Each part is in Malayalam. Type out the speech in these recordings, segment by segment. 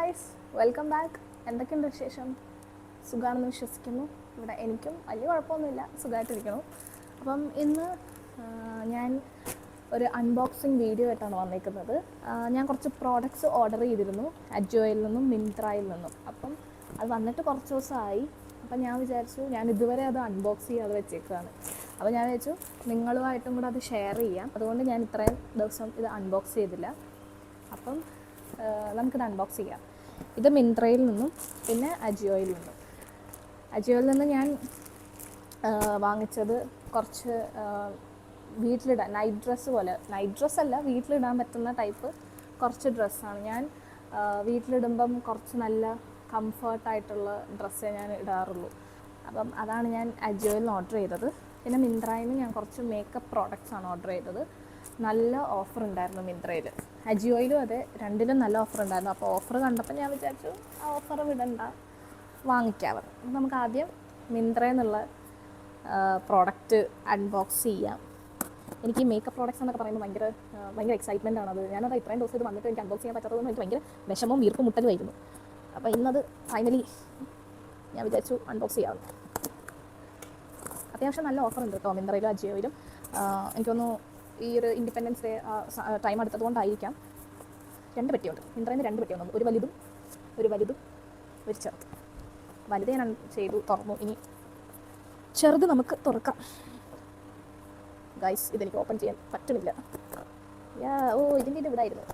Guys, welcome back. എന്തൊക്കെയുണ്ട് വിശേഷം? സുഖമാണെന്ന് വിശ്വസിക്കുന്നു. ഇവിടെ എനിക്കും വലിയ കുഴപ്പമൊന്നുമില്ല, സുഖമായിട്ടിരിക്കുന്നു. അപ്പം ഇന്ന് ഞാൻ ഒരു അൺബോക്സിങ് വീഡിയോ ആയിട്ടാണ് വന്നേക്കുന്നത്. ഞാൻ കുറച്ച് പ്രോഡക്റ്റ്സ് ഓർഡർ ചെയ്തിരുന്നു അജിയോയിൽ നിന്നും മിന്ത്രയിൽ നിന്നും. അപ്പം അത് വന്നിട്ട് കുറച്ച് ദിവസമായി. അപ്പം ഞാൻ വിചാരിച്ചു ഞാൻ ഇതുവരെ അത് അൺബോക്സ് ചെയ്യാതെ വെച്ചേക്കുകയാണ്. അപ്പോൾ ഞാൻ വിചാരിച്ചു നിങ്ങളുമായിട്ടും കൂടെ അത് ഷെയർ ചെയ്യാം. അതുകൊണ്ട് ഞാൻ ഇത്രയും ദിവസം ഇത് അൺബോക്സ് ചെയ്തില്ല. അപ്പം നമുക്കിത് അൺബോക്സ് ചെയ്യാം. ഇത് മിന്ത്രയിൽ നിന്നും പിന്നെ അജിയോയിൽ നിന്നും. അജിയോയിൽ നിന്ന് ഞാൻ വാങ്ങിച്ചത് കുറച്ച് വീട്ടിലിടാൻ നൈറ്റ് ഡ്രസ്സ് പോലെ, നൈറ്റ് ഡ്രസ്സല്ല, വീട്ടിലിടാൻ പറ്റുന്ന ടൈപ്പ് കുറച്ച് ഡ്രസ്സാണ്. ഞാൻ വീട്ടിലിടുമ്പം കുറച്ച് നല്ല കംഫർട്ടായിട്ടുള്ള ഡ്രസ്സേ ഞാൻ ഇടാറുള്ളൂ. അപ്പം അതാണ് ഞാൻ അജിയോയിൽ നിന്ന് ഓർഡർ ചെയ്തത്. പിന്നെ മിന്ത്രയിൽ നിന്ന് ഞാൻ കുറച്ച് മേക്കപ്പ് പ്രോഡക്റ്റ്സാണ് ഓർഡർ ചെയ്തത്. നല്ല ഓഫർ ഉണ്ടായിരുന്നു മിന്ത്രയിൽ. അജിയോയിലും അതെ, രണ്ടിലും നല്ല ഓഫർ ഉണ്ടായിരുന്നു. അപ്പോൾ ഓഫർ കണ്ടപ്പോൾ ഞാൻ വിചാരിച്ചു ആ ഓഫർ വിടണ്ട, വാങ്ങിക്കാവത്. നമുക്ക് ആദ്യം മിന്ത്രയിൽ നിന്നുള്ള പ്രോഡക്റ്റ് അൺബോക്സ് ചെയ്യാം. എനിക്ക് ഈ മേക്കപ്പ് പ്രോഡക്റ്റ്സ് എന്നൊക്കെ പറയുമ്പോൾ ഭയങ്കര എക്സൈറ്റ്മെൻ്റ് ആണത്. ഞാനത് ഇത്രയും ദിവസം ഇത് വന്നിട്ട് എനിക്ക് അൺബോക്സ് ചെയ്യാൻ പറ്റാത്തതുകൊണ്ട് എനിക്ക് ഭയങ്കര വിഷമവും വീർപ്പും മുട്ടലുമായിരുന്നു. അപ്പോൾ ഇന്നത് ഫൈനലി ഞാൻ വിചാരിച്ചു അൺബോക്സ് ചെയ്യാവുന്നു. അത്യാവശ്യം നല്ല ഓഫർ ഉണ്ട് കേട്ടോ മിന്ത്രയിലും അജിയോയിലും. എനിക്കൊന്ന് ഈ ഒരു ഇൻഡിപെൻഡൻസ് ഡേ ടൈം എടുത്തതുകൊണ്ടായിരിക്കാം. 2 പെട്ടിയുണ്ട് മിന്ത്രയിൽ നിന്ന്. 2 പെട്ടിയുണ്ട്, ഒരു വലുതും ഒരു ചെറുത്. വലുത് ഞാൻ ചെയ്തു തുറന്നു. ഇനി ചെറുത് നമുക്ക് തുറക്കാം. ഗൈസ്, ഇതെനിക്ക് ഓപ്പൺ ചെയ്യാൻ പറ്റുന്നില്ല. ഇതിൻ്റെ ഇത് ഇവിടായിരുന്നു.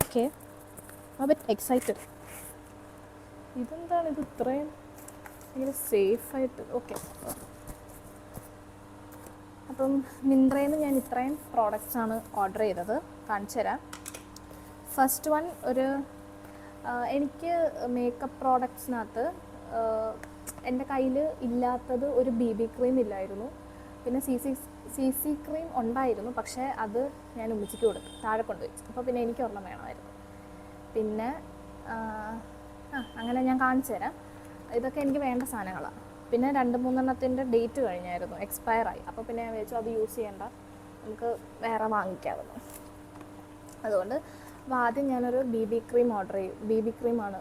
Okay, but excited. ഇതെന്താണ് ഇത് ഇത്രയും ഇങ്ങനെ സേഫായിട്ട്? ഓക്കെ, അപ്പം മിന്ത്രയിൽ നിന്ന് ഞാൻ ഇത്രയും പ്രോഡക്റ്റ്സാണ് ഓർഡർ ചെയ്തത്. കാണിച്ചു തരാം. ഫസ്റ്റ് വൺ, എനിക്ക് മേക്കപ്പ് പ്രോഡക്റ്റ്സിനകത്ത് എൻ്റെ കയ്യിൽ ഇല്ലാത്തത് ഒരു BB ക്രീം ഇല്ലായിരുന്നു. പിന്നെ സി സി ക്രീം ഉണ്ടായിരുന്നു, പക്ഷേ അത് ഞാൻ ഉമ്മച്ചിക്ക് കൊടുത്തു, താഴെ കൊണ്ടുവച്ചു. അപ്പോൾ പിന്നെ എനിക്ക് ഒരെണ്ണം വേണമായിരുന്നു. പിന്നെ അങ്ങനെ ഞാൻ കാണിച്ചു തരാം. ഇതൊക്കെ എനിക്ക് വേണ്ട സാധനങ്ങളാണ്. പിന്നെ 2-3 എണ്ണത്തിൻ്റെ ഡേറ്റ് കഴിഞ്ഞായിരുന്നു, എക്സ്പയറായി. അപ്പോൾ പിന്നെ ഞാൻ വിചാരിച്ചു അത് യൂസ് ചെയ്യേണ്ട, നമുക്ക് വേറെ വാങ്ങിക്കാവുന്നു. അതുകൊണ്ട് ആദ്യം ഞാനൊരു BB ക്രീം ഓർഡർ ചെയ്യും. BB ക്രീമാണ്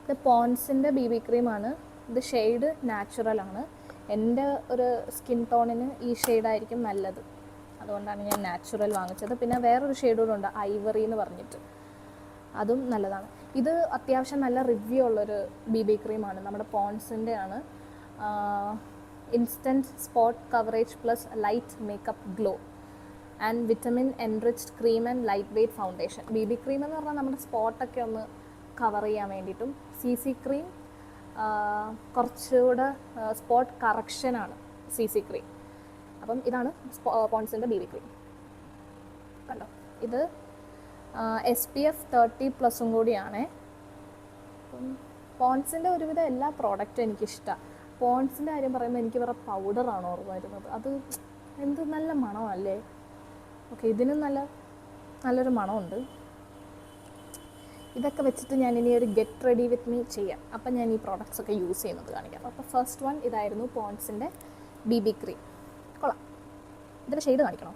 ഇത്, പോൺസിൻ്റെ BB ക്രീമാണ്. ഇത് ഷെയ്ഡ് നാച്ചുറലാണ്. എൻ്റെ ഒരു സ്കിൻ ടോണിന് ഈ ഷെയ്ഡായിരിക്കും നല്ലത്, അതുകൊണ്ടാണ് ഞാൻ നാച്ചുറൽ വാങ്ങിച്ചത്. പിന്നെ വേറൊരു ഷെയ്ഡ് കൂടെ ഉണ്ട്, ഐവറി എന്ന് പറഞ്ഞിട്ട്, അതും നല്ലതാണ്. ഇത് അത്യാവശ്യം നല്ല റിവ്യൂ ഉള്ളൊരു BB ക്രീമാണ്. നമ്മുടെ പോൺസിൻ്റെ ആണ്. Instant spot coverage plus light makeup glow and vitamin enriched cream and light weight foundation. BB cream എന്ന് പറഞ്ഞാൽ നമ്മുടെ സ്പോട്ടൊക്കെ ഒന്ന് കവർ ചെയ്യാൻ വേണ്ടിയിട്ടും, CC ക്രീം കുറച്ചുകൂടെ സ്പോട്ട് കറക്ഷനാണ് CC ക്രീം. അപ്പം ഇതാണ് പോൺസിൻ്റെ BB ക്രീം. കണ്ടോ, ഇത് SPF 30+ കൂടിയാണ്. അപ്പം പോൺസിൻ്റെ ഒരുവിധം എല്ലാ പ്രോഡക്റ്റും എനിക്കിഷ്ടമാണ്. പോൺസിൻ്റെ കാര്യം പറയുമ്പോൾ എനിക്ക് വേറെ പൗഡറാണ് ഓർമ്മ വരുന്നത്. അത് എന്ത് നല്ല മണമല്ലേ. ഓക്കെ, ഇതിനും നല്ലൊരു മണമുണ്ട്. ഇതൊക്കെ വെച്ചിട്ട് ഞാൻ ഇനി ഒരു ഗെറ്റ് റെഡി വിത്ത് മീ ചെയ്യാം. അപ്പം ഞാൻ ഈ പ്രോഡക്റ്റ്സ് ഒക്കെ യൂസ് ചെയ്യുന്നത് കാണിക്കാം. അപ്പോൾ ഫസ്റ്റ് വൺ ഇതായിരുന്നു, പോൺസിൻ്റെ BB ക്രീം. കൊള്ളാം. ഇതിൻ്റെ ഷെയ്ഡ് കാണിക്കണോ?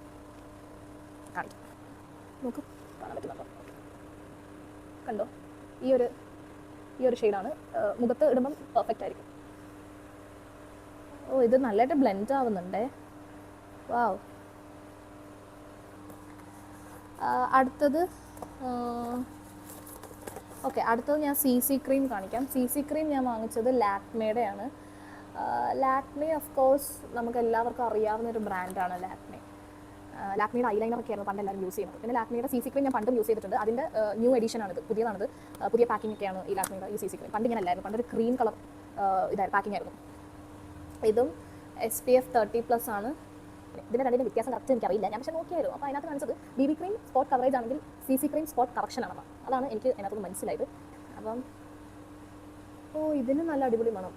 കാണിക്കാം, നോക്ക്, കാണാൻ പറ്റുന്നുണ്ടോ? കണ്ടോ, ഈ ഒരു ഷെയ്ഡാണ്. മുഖത്ത് ഇടുമ്പം പെർഫെക്റ്റ് ആയിരിക്കും. ഇത് നല്ലതായിട്ട് ബ്ലെൻഡ് ആവുന്നുണ്ടേ. വാവ്. അടുത്തത് ഞാൻ CC ക്രീം കാണിക്കാം. CC ക്രീം ഞാൻ വാങ്ങിച്ചത് ലാക്മേയുടെയാണ്. ലാക്മേ ഓഫ് കോഴ്സ് നമുക്ക് എല്ലാവർക്കും അറിയാവുന്നൊരു ബ്രാൻഡാണ് ലാക്മേ. ലാക്മിയുടെ ഐലൈനറൊക്കെ ആയിരുന്നു പണ്ട് എല്ലാവരും യൂസ് ചെയ്യുന്നത്. പിന്നെ ലാക്മിയുടെ CC ക്രീം ഞാൻ പണ്ടും യൂസ് ചെയ്തിട്ടുണ്ട്. അതിൻ്റെ ന്യൂ എഡിഷനാണിത്, പുതിയതാണിത്. പുതിയ പാക്കിംഗ് ഒക്കെയാണ് ഈ ലാക്മിയുടെ ഈ CC ക്രീം. പണ്ട് ഇങ്ങനെ അല്ലായിരുന്നു, പണ്ടൊരു ക്രീം കളർ പാക്കിംഗ് ആയിരുന്നു. ഇതും SPF 30+ ആണ്. ഇതിൻ്റെ രണ്ടിൻ്റെ വ്യത്യാസം കറക്റ്റ് എനിക്കറിയില്ല, ഞാൻ പക്ഷേ നോക്കിയായിരുന്നു. അപ്പോൾ അതിനകത്ത് കാണിച്ചത് BB ക്രീം സ്പോട്ട് കവറേജ് ആണെങ്കിൽ CC ക്രീം സ്പോട്ട് കറക്ഷൻ ആണ്. അതാണ് എനിക്ക് അതിനകത്ത് മനസ്സിലായത്. അപ്പം ഇതിന് നല്ല അടിപൊളി മണം.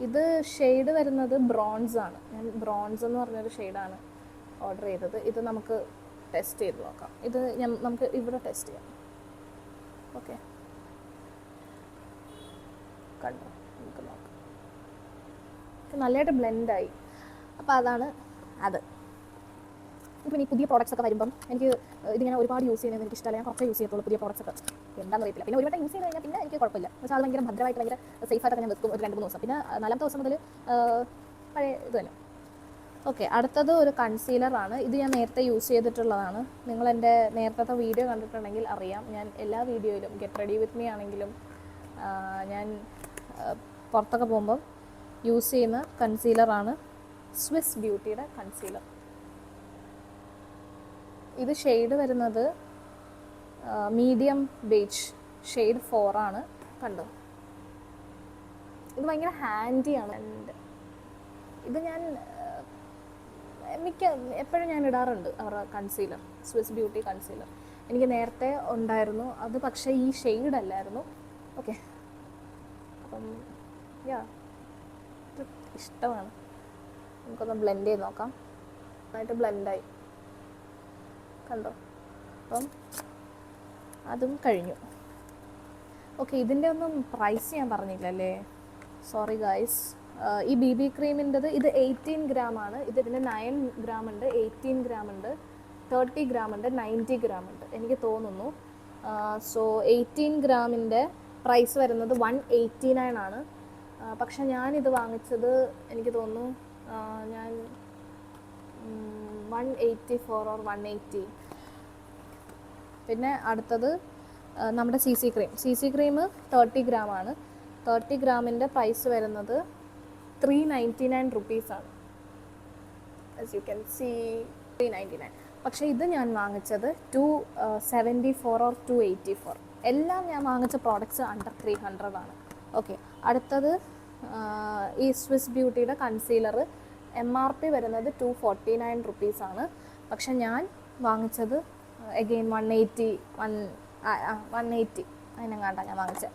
ഇത് ഷെയ്ഡ് വരുന്നത് ബ്രോൺസ് ആണ്. ഞാൻ ബ്രോൺസ് എന്ന് പറഞ്ഞൊരു ഷെയ്ഡാണ് ഓർഡർ ചെയ്തത്. ഇത് നമുക്ക് ടെസ്റ്റ് ചെയ്ത് നോക്കാം. ഇത് നമുക്ക് ഇവിടെ ടെസ്റ്റ് ചെയ്യാം. ഓക്കെ, കണ്ടോ, നമുക്ക് നോക്കാം. നല്ലതായിട്ട് ബ്ലെൻഡായി. അപ്പോൾ അതാണ് അത്. പിന്നെ ഈ പുതിയ പ്രോഡക്റ്റ്സ് ഒക്കെ വരുമ്പം എനിക്ക് ഇതിങ്ങനെ ഒരുപാട് യൂസ് ചെയ്യുന്നത് എനിക്ക് ഇഷ്ടമല്ല. ഞാൻ കുറച്ച് യൂസ് ചെയ്യത്തുള്ളൂ പുതിയ പ്രോഡക്റ്റ്സ് ഒക്കെ. എന്താണെന്ന് അറിയില്ല. പിന്നെ ഒരു വട്ടം യൂസ് ചെയ്ത് കഴിഞ്ഞാൽ പിന്നെ എനിക്ക് കുഴപ്പമില്ല. പക്ഷേ അത് ഭയങ്കര ഭദ്രമായിട്ട് ഭയങ്കര സേഫായിട്ടൊക്കെ ഞാൻ വെക്കും ഒരു 2-3 ദിവസം. പിന്നെ 4ാമത്തെ ദിവസം മുതൽ പഴയ ഇത് തന്നെ. ഓക്കെ, അടുത്തത് ഒരു കൺസീലറാണ്. ഇത് ഞാൻ നേരത്തെ യൂസ് ചെയ്തിട്ടുള്ളതാണ്. നിങ്ങൾ എൻ്റെ നേരത്തെ വീഡിയോ കണ്ടിട്ടുണ്ടെങ്കിൽ അറിയാം. ഞാൻ എല്ലാ വീഡിയോയിലും ഗെറ്റ് റെഡി വിത്ത് മീ ആണെങ്കിലും ഞാൻ പുറത്തൊക്കെ പോകുമ്പം യൂസ് ചെയ്യുന്ന കൺസീലറാണ് സ്വിസ് ബ്യൂട്ടിയുടെ കൺസീലർ. ഇത് ഷെയ്ഡ് വരുന്നത് മീഡിയം ബേജ് ഷെയ്ഡ് 4 ആണ്. കണ്ടോ, ഇത് ഭയങ്കര ഹാൻഡിയാണ്. ഇത് ഞാൻ എപ്പോഴും ഞാൻ ഇടാറുണ്ട് അവരുടെ കൺസീലർ, സ്വിസ് ബ്യൂട്ടി കൺസീലർ. എനിക്ക് നേരത്തെ ഉണ്ടായിരുന്നു അത്, പക്ഷേ ഈ ഷെയ്ഡ് അല്ലായിരുന്നു. ഓക്കെ, അപ്പം ഇത് ഇഷ്ടമാണ്. നമുക്കൊന്ന് ബ്ലെൻഡ് ചെയ്ത് നോക്കാം. നന്നായിട്ട് ബ്ലെൻഡായി, കണ്ടോ. അപ്പം അതും കഴിഞ്ഞു. ഓക്കെ, ഇതിൻ്റെ ഒന്നും പ്രൈസ് ഞാൻ പറഞ്ഞില്ലല്ലേ, സോറി ഗൈസ്. ഈ BB ക്രീമിൻ്റെത് ഇത് 18 ഗ്രാം ആണ്. ഇതിന് 9 ഗ്രാം ഉണ്ട്, 18 ഗ്രാം ഉണ്ട്, 30 ഗ്രാം ഉണ്ട്, 90 ഗ്രാം ഉണ്ട് എനിക്ക് തോന്നുന്നു. സോ 18 ഗ്രാമിൻ്റെ പ്രൈസ് വരുന്നത് 189 ആണ്. പക്ഷെ ഞാനിത് വാങ്ങിച്ചത് എനിക്ക് തോന്നുന്നു ഞാൻ 184 or 180. പിന്നെ അടുത്തത് നമ്മുടെ CC ക്രീം 30 ഗ്രാം ആണ്. 30 ഗ്രാമിൻ്റെ പ്രൈസ് വരുന്നത് 399 റുപ്പീസാണ്. As you can see 399. പക്ഷേ ഇത് ഞാൻ വാങ്ങിച്ചത് 274 or 284. എല്ലാം ഞാൻ വാങ്ങിച്ച പ്രോഡക്റ്റ്സ് അണ്ടർ 300 ആണ്. ഓക്കെ, അടുത്തത് ഈ സ്വിസ് ബ്യൂട്ടിയുടെ കൺസീലർ MRP വരുന്നത് 249 റുപ്പീസാണ്. പക്ഷെ ഞാൻ വാങ്ങിച്ചത് അഗെയിൻ 180 അതിനെങ്ങാണ്ടാണ് ഞാൻ വാങ്ങിച്ചത്.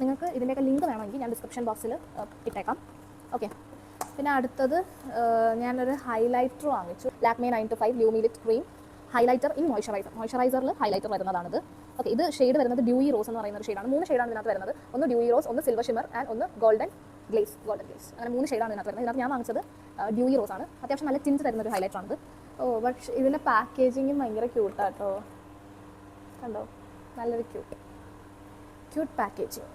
നിങ്ങൾക്ക് ഇതിൻ്റെയൊക്കെ ലിങ്ക് വേണമെങ്കിൽ ഞാൻ ഡിസ്ക്രിപ്ഷൻ ബോക്സിൽ ഇട്ടേക്കാം. ഓക്കെ, പിന്നെ അടുത്തത് ഞാനൊരു ഹൈലൈറ്റർ വാങ്ങിച്ചു. Lakme 9to5 lumilit cream highlighter in മോയ്സ്ചറൈസറിൽ ഹൈലൈറ്റർ വരുന്നതാണിത്. ഓക്കെ, ഇത് ഷെയ്ഡ് വരുന്നത് ഡ്യൂയി റോസ് എന്ന് പറയുന്ന ഒരു ഷെയ്ഡാണ്. 3 ഷെയ്ഡാണ് ഇതിനകത്ത് വരുന്നത്. ഒന്ന് ഡ്യൂയി റോസ്, ഒന്ന് സിൽവർ ഷിമർ ആൻഡ് ഒന്ന് ഗോൾഡൻ ഗ്ലേസ്. അങ്ങനെ 3 ഷെയ്ഡാണ് ഇതിനകത്ത് വരുന്നത്. ഇതിനകത്ത് ഞാൻ വാങ്ങിച്ചത് ഡ്യൂയി റോസ് ആണ്. അത്യാവശ്യം നല്ല ടിൻറ്റ് തരുന്ന ഒരു ഹൈലൈറ്ററാണിത്. പക്ഷേ ഇതിൻ്റെ പാക്കേജിങ്ങും ഭയങ്കര ക്യൂട്ടാട്ടോ, കണ്ടോ, നല്ലൊരു ക്യൂട്ട് പാക്കേജിങ്.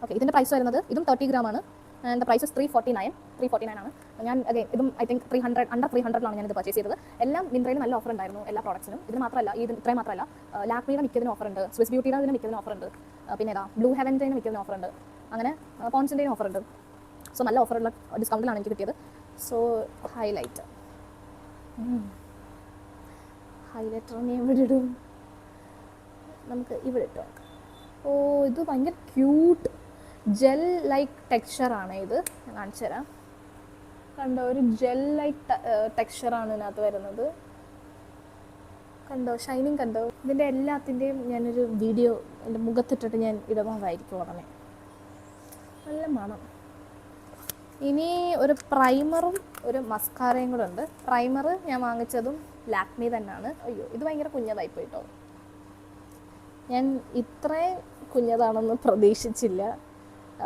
ഓക്കെ, ഇതിൻ്റെ പ്രൈസ് വരുന്നത് ഇതും 30 ഗ്രാം ആണ്. ആൻഡ് ദ പ്രൈസ് ഇസ് 349 ആണ്. ഞാൻ അഗൈൻ ഇതും ഐ തിങ്ക് 300 അണ്ടർ 300ലാണ് ഞാനിത് പർച്ചേസ് ചെയ്തത്. എല്ലാം മിന്ത്രയിൽ നല്ല ഓഫർ ഉണ്ടായിരുന്നു എല്ലാ പ്രോഡക്ട്സിനും. ഇത് മാത്രമല്ല, ഇത്രയും മാത്രമല്ല, ലാക്മിയുടെ മിക്കതിന് ഓഫർ ഉണ്ട്, സ്വിസ് ബ്യൂട്ടിയുടെ അതിന് മിക്കതിന് ഓഫർ ഉണ്ട്, പിന്നെ ബ്ലൂ ഹെവൻ്റെ മിക്കതിന് ഓഫർ ഉണ്ട്, അങ്ങനെ പോൺസിൻ്റെയും ഓഫർ ഉണ്ട്. സോ നല്ല ഓഫറുള്ള ഡിസ്കൗണ്ടിലാണ് എനിക്ക് കിട്ടിയത്. സോ ഹൈലൈറ്റർ ഞാൻ ഇവിടെ ഇടും, നമുക്ക് ഇവിടെ ഇട്ട് നോക്കാം. ഇത് ഭയങ്കര ക്യൂട്ട് ജെൽ ലൈക്ക് ടെക്സ്ചറാണ്. ഇത് ഞാൻ കാണിച്ചു തരാം. കണ്ടോ, ഒരു ജെൽ ലൈക്ക് ടെക്സ്ചറാണ് ഇതിനകത്ത് വരുന്നത്. കണ്ടോ, ഷൈനിങ് കണ്ടോ. ഇതിൻ്റെ എല്ലാത്തിൻ്റെയും ഞാനൊരു വീഡിയോ എൻ്റെ മുഖത്തിട്ടിട്ട് ഞാൻ ഇടുന്നതായിരിക്കും ഉടനെ. നല്ല മണം. ഇനി ഒരു പ്രൈമറും ഒരു മസ്കാരയും കൂടെ ഉണ്ട്. പ്രൈമർ ഞാൻ വാങ്ങിച്ചതും ലാക്മി തന്നെയാണ്. അയ്യോ, ഇത് ഭയങ്കര കുഞ്ഞതായിപ്പോയി കേട്ടോ. ഞാൻ ഇത്രയും കുഞ്ഞതാണെന്ന് പ്രതീക്ഷിച്ചില്ല.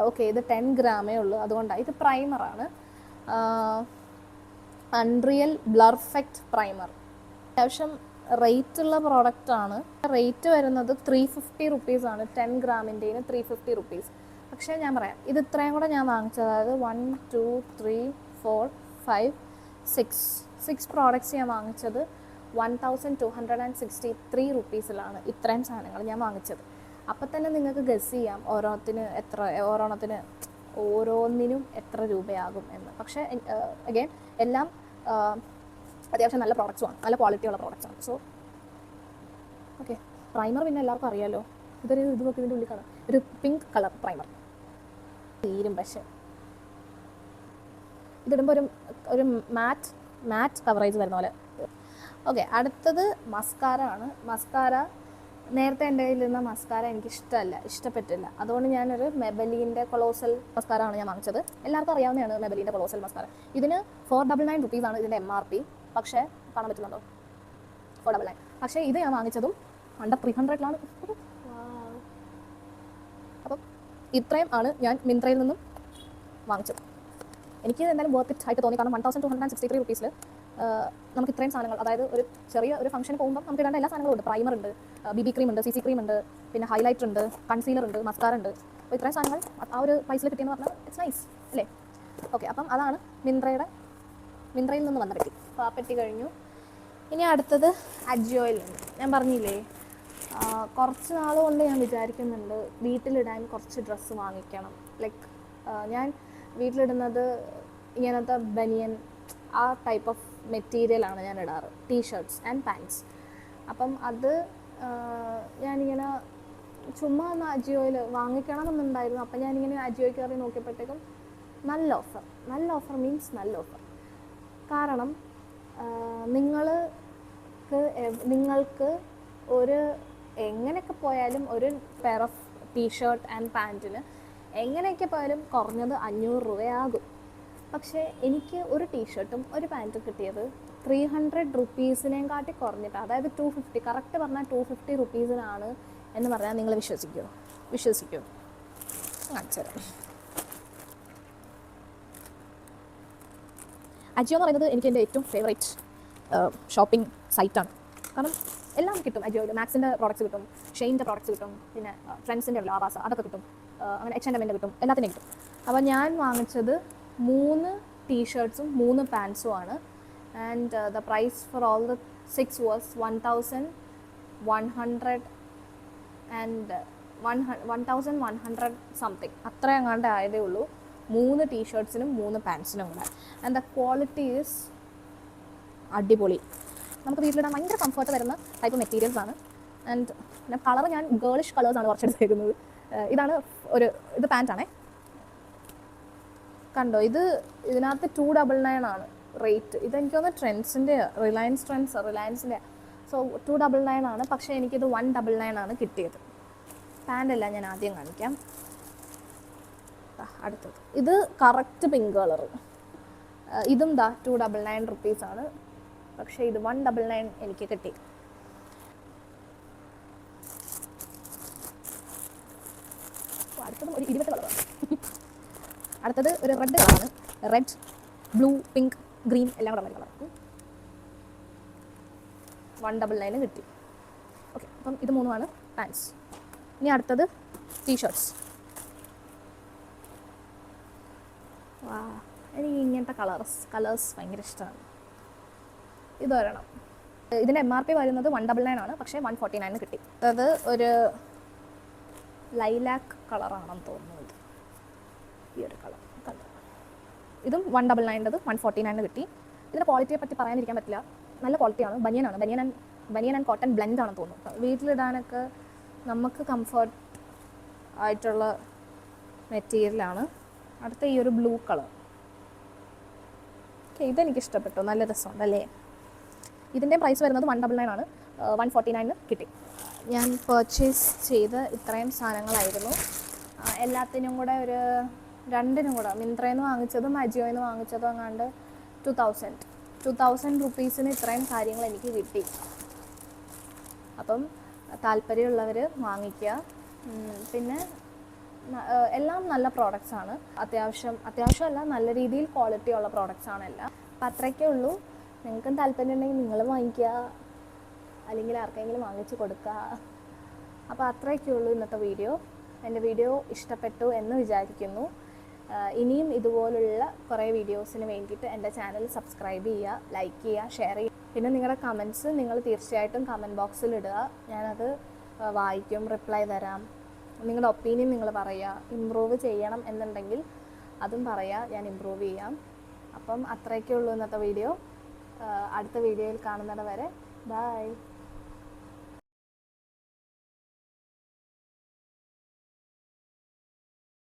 ഓക്കെ, ഇത് 10 ഗ്രാമേ ഉള്ളൂ, അതുകൊണ്ടാണ്. ഇത് പ്രൈമറാണ്, അൺറിയൽ ബ്ലർഫെക്റ്റ് പ്രൈമർ. അത്യാവശ്യം റേറ്റുള്ള പ്രോഡക്റ്റാണ്. റേറ്റ് വരുന്നത് 350 റുപ്പീസാണ്. 10 ഗ്രാമിൻ്റെന് 350 റുപ്പീസ്. പക്ഷേ ഞാൻ പറയാം, ഇത് ഇത്രയും കൂടെ ഞാൻ വാങ്ങിച്ചത്, അതായത് 1 2 3 4 5 6 പ്രോഡക്റ്റ്സ് ഞാൻ വാങ്ങിച്ചത് 1263 റുപ്പീസിലാണ് ഇത്രയും സാധനങ്ങൾ ഞാൻ വാങ്ങിച്ചത്. അപ്പം തന്നെ നിങ്ങൾക്ക് ഗസ് ചെയ്യാം ഓരോന്നിനും എത്ര രൂപയാകും എന്ന്. പക്ഷേ അഗെയിൻ എല്ലാം അത്യാവശ്യം നല്ല പ്രോഡക്റ്റ്സുമാണ്, നല്ല ക്വാളിറ്റിയുള്ള പ്രോഡക്റ്റ്സാണ്. സോ ഓക്കെ, പ്രൈമർ പിന്നെ എല്ലാവർക്കും അറിയാമല്ലോ. ഇത് നോക്കി ഇതിൻ്റെ ഉള്ളിൽ കാണാം, ഒരു പിങ്ക് കളർ പ്രൈമർ തീരും. പക്ഷേ ഇതിടുമ്പോൾ ഒരു മാറ്റ് കവറേജ് വരുന്ന പോലെ. ഓക്കെ, അടുത്തത് മസ്കാര ആണ്. മസ്കാര നേരത്തെ എൻ്റെ കയ്യിലിരുന്ന മസ്കാര എനിക്ക് ഇഷ്ടപ്പെട്ടില്ല. അതുകൊണ്ട് ഞാനൊരു മെബലീൻ്റെ കൊളോസൽ മസ്കാര ആണ് ഞാൻ വാങ്ങിച്ചത്. എല്ലാവർക്കും അറിയാവുന്നതാണ് മെബലീൻ്റെ കൊളോസൽ മസ്കാര. ഇതിന് 499 റുപ്പീസാണ് ഇതിൻ്റെ MRP. പക്ഷേ കാണാൻ പറ്റുന്നുണ്ടോ, 499. പക്ഷേ ഇത് ഞാൻ വാങ്ങിച്ചതും അണ്ടർ 300ലാണ്. അപ്പം ഇത്രയും ആണ് ഞാൻ മിന്ത്രയിൽ നിന്നും വാങ്ങിച്ചത്. എനിക്ക് എന്തായാലും വർത്ത് ഇറ്റ് ആയിട്ട് തോന്നി. കാരണം 1263 റുപ്പീസിൽ നമുക്ക് ഇത്രയും സാധനങ്ങൾ, അതായത് ഒരു ചെറിയ ഒരു ഫംഗ്ഷൻ പോകുമ്പോൾ നമുക്ക് ഇടേണ്ട എല്ലാ സാധനങ്ങളും ഉണ്ട്. പ്രൈമർ ഉണ്ട്, BB ക്രീം ഉണ്ട്, CC ക്രീം ഉണ്ട്, പിന്നെ ഹൈലൈറ്റർ ഉണ്ട്, കൺസീലർ ഉണ്ട്, മസ്കാര ഉണ്ട്. അപ്പോൾ ഇത്രയും സാധനങ്ങൾ ആ ഒരു പ്രൈസിൽ കിട്ടിയെന്ന് പറഞ്ഞാൽ ഇറ്റ്സ് നൈസ് അല്ലേ? ഓക്കെ, അപ്പം അതാണ് മിന്ത്രയിൽ നിന്ന് വന്ന പെട്ടി. അപ്പോൾ ആ പെട്ടി കഴിഞ്ഞു. ഇനി അടുത്തത് അജിയോയിൽ നിന്ന്. ഞാൻ പറഞ്ഞില്ലേ, കുറച്ച് നാൾ കൊണ്ട് ഞാൻ വിചാരിക്കുന്നുണ്ട് വീട്ടിലിടാൻ കുറച്ച് ഡ്രസ്സ് വാങ്ങിക്കണം. ലൈക്ക് ഞാൻ വീട്ടിലിടുന്നത് ഇങ്ങനത്തെ ബനിയൻ, ആ ടൈപ്പ് ഓഫ് മെറ്റീരിയലാണ് ഞാൻ ഇടാറ്, ടീഷർട്ട്സ് ആൻഡ് പാൻറ്റ്സ്. അപ്പം അത് ഞാനിങ്ങനെ ചുമ്മാ ഒന്ന് അജിയോയിൽ വാങ്ങിക്കണമെന്നുണ്ടായിരുന്നു. അപ്പം ഞാനിങ്ങനെ അജിയോയിൽ കയറി നോക്കിയപ്പോഴത്തേക്കും നല്ല ഓഫർ മീൻസ് നല്ല ഓഫർ. കാരണം നിങ്ങൾക്ക് ഒരു എങ്ങനെയൊക്കെ പോയാലും ഒരു പെയർ ഓഫ് ടീഷർട്ട് ആൻഡ് പാൻറ്റിന് എങ്ങനെയൊക്കെ പോയാലും കുറഞ്ഞത് 500 രൂപയാകും. പക്ഷേ എനിക്ക് ഒരു ടീഷർട്ടും ഒരു പാൻറ്റും കിട്ടിയത് 300 റുപ്പീസിനെയും കാട്ടി കുറഞ്ഞിട്ട്, അതായത് 250, കറക്റ്റ് പറഞ്ഞാൽ 250 റുപ്പീസിനാണ് എന്ന് പറഞ്ഞാൽ നിങ്ങൾ വിശ്വസിക്കുമോ? കാണിച്ചുതരാം. അജിയോ എന്ന് പറയുന്നത് എനിക്ക് എൻ്റെ ഏറ്റവും ഫേവറേറ്റ് ഷോപ്പിംഗ് സൈറ്റാണ്. കാരണം എല്ലാം കിട്ടും അജിയോയിൽ. മാക്സിൻ്റെ പ്രോഡക്റ്റ്സ് കിട്ടും, ഷെയിൻ്റെ പ്രോഡക്റ്റ്സ് കിട്ടും, പിന്നെ ഫ്രണ്ട്സിൻ്റെ ഉള്ള ആവാസ അതൊക്കെ കിട്ടും, അങ്ങനെ H&Mൻ്റെ കിട്ടും, എല്ലാത്തിനും കിട്ടും. അപ്പോൾ ഞാൻ വാങ്ങിച്ചത് 3 ടീഷർട്ട്സും 3 പാൻസുമാണ്. And the price for all the 6 was 1100 something, അത്ര അങ്ങാണ്ട് ആയതേ ഉള്ളൂ. 3 ടീഷർട്ട്സിനും 3 പാൻസിനും കൂടെ. ആൻഡ് ദ ക്വാളിറ്റി ഈസ് അടിപൊളി. നമുക്ക് വീട്ടിലിടാൻ ഭയങ്കര കംഫർട്ട് വരുന്ന ടൈപ്പ് മെറ്റീരിയൽസ് ആണ്. ആൻഡ് പിന്നെ കളർ ഞാൻ ഗേളിഷ് കളേഴ്സാണ് കുറച്ചെടുത്തേക്കുന്നത്. ഇത് പാൻറ്റാണേ, കണ്ടോ? ഇതിനകത്ത് 299 ആണ് റേറ്റ്. ഇതെനിക്ക് തോന്നുന്നു ട്രെൻഡ്സിൻ്റെ, റിലയൻസിൻ്റെ. സോ 299 ആണ്. പക്ഷേ എനിക്കിത് 199 ആണ് കിട്ടിയത്. പാൻ്റല്ല, ഞാൻ ആദ്യം കാണിക്കാം. അടുത്തത് ഇത് കറക്റ്റ് പിങ്ക് കളർ. ഇതും 299 റുപ്പീസാണ്. പക്ഷേ ഇത് 199 എനിക്ക് കിട്ടി. അടുത്തത് ഒരു 20 കളറാണ്. അടുത്തത് ഒരു റെഡ് കളറാണ്. റെഡ്, ബ്ലൂ, പിങ്ക്, ഗ്രീൻ എല്ലാം കൂടെ ഉള്ള കളർ. 199 കിട്ടി. ഓക്കെ, അപ്പം ഇത് 3 പാൻസ്. ഇനി അടുത്തത് ടീഷർട്ട്സ്. എനിക്ക് ഇങ്ങനത്തെ കളേഴ്സ് ഭയങ്കര ഇഷ്ടമാണ്. ഇതൊരെണ്ണം. ഇതിൻ്റെ MRP വരുന്നത് 199 ആണ്. പക്ഷേ 149 കിട്ടി. അത് ഒരു ലൈലാക്ക് കളറാണെന്ന് തോന്നുന്നത്. ഈ ഒരു കളർ കണ്ടോ? ഇതും 199, 149 കിട്ടി. ഇതിൻ്റെ ക്വാളിറ്റിയെ പറ്റി പറയാനിരിക്കാൻ പറ്റില്ല, നല്ല ക്വാളിറ്റിയാണ്. ബനിയൻ ആൻഡ് കോട്ടൺ ബ്ലെൻഡ് ആണെന്ന് തോന്നുന്നു. വീട്ടിലിടാനൊക്കെ നമുക്ക് കംഫർട്ട് ആയിട്ടുള്ള മെറ്റീരിയലാണ്. അടുത്ത ഈ ഒരു ബ്ലൂ കളർ. ഓക്കെ, ഇതെനിക്ക് ഇഷ്ടപ്പെട്ടു, നല്ല രസമുണ്ടല്ലേ? ഇതിൻ്റെ പ്രൈസ് വരുന്നത് 199 ആണ്. 149 കിട്ടി. ഞാൻ പർച്ചേസ് ചെയ്ത ഇത്രയും സാധനങ്ങളായിരുന്നു. എല്ലാത്തിനും കൂടെ ഒരു രണ്ടിനും കൂടെ, മിന്ത്രയിൽ നിന്ന് വാങ്ങിച്ചതും അജിയോയിൽ നിന്ന് വാങ്ങിച്ചതും അങ്ങാണ്ട് 2000 റുപ്പീസിന് ഇത്രയും കാര്യങ്ങൾ എനിക്ക് കിട്ടി. അപ്പം താല്പര്യമുള്ളവർ വാങ്ങിക്കുക. പിന്നെ എല്ലാം നല്ല പ്രോഡക്റ്റ്സാണ്. അത്യാവശ്യമല്ല, നല്ല രീതിയിൽ ക്വാളിറ്റി ഉള്ള പ്രോഡക്റ്റ്സാണ് എല്ലാം. അപ്പം അത്രയൊക്കെ ഉള്ളൂ. നിങ്ങൾക്കും താല്പര്യം ഉണ്ടെങ്കിൽ നിങ്ങൾ വാങ്ങിക്കുക, അല്ലെങ്കിൽ ആർക്കെങ്കിലും വാങ്ങിച്ച് കൊടുക്കുക. അപ്പോൾ അത്രയൊക്കെ ഉള്ളൂ ഇന്നത്തെ വീഡിയോ. എൻ്റെ വീഡിയോ ഇഷ്ടപ്പെട്ടു എന്ന് വിചാരിക്കുന്നു. ഇനിയും ഇതുപോലുള്ള കുറേ വീഡിയോസിന് വേണ്ടിയിട്ട് എൻ്റെ ചാനൽ സബ്സ്ക്രൈബ് ചെയ്യുക, ലൈക്ക് ചെയ്യുക, ഷെയർ ചെയ്യുക. പിന്നെ നിങ്ങളുടെ കമൻറ്റ്സ് നിങ്ങൾ തീർച്ചയായിട്ടും കമൻറ്റ് ബോക്സിൽ ഇടുക. ഞാനത് വായിക്കും, റിപ്ലൈ തരാം. നിങ്ങളുടെ ഒപ്പീനിയൻ നിങ്ങൾ പറയുക. ഇമ്പ്രൂവ് ചെയ്യണം എന്നുണ്ടെങ്കിൽ അതും പറയുക, ഞാൻ ഇമ്പ്രൂവ് ചെയ്യാം. അപ്പം അത്രയൊക്കെ ഉള്ളൂ ഇന്നത്തെ വീഡിയോ. അടുത്ത വീഡിയോയിൽ കാണുന്നത് വരെ ബൈ.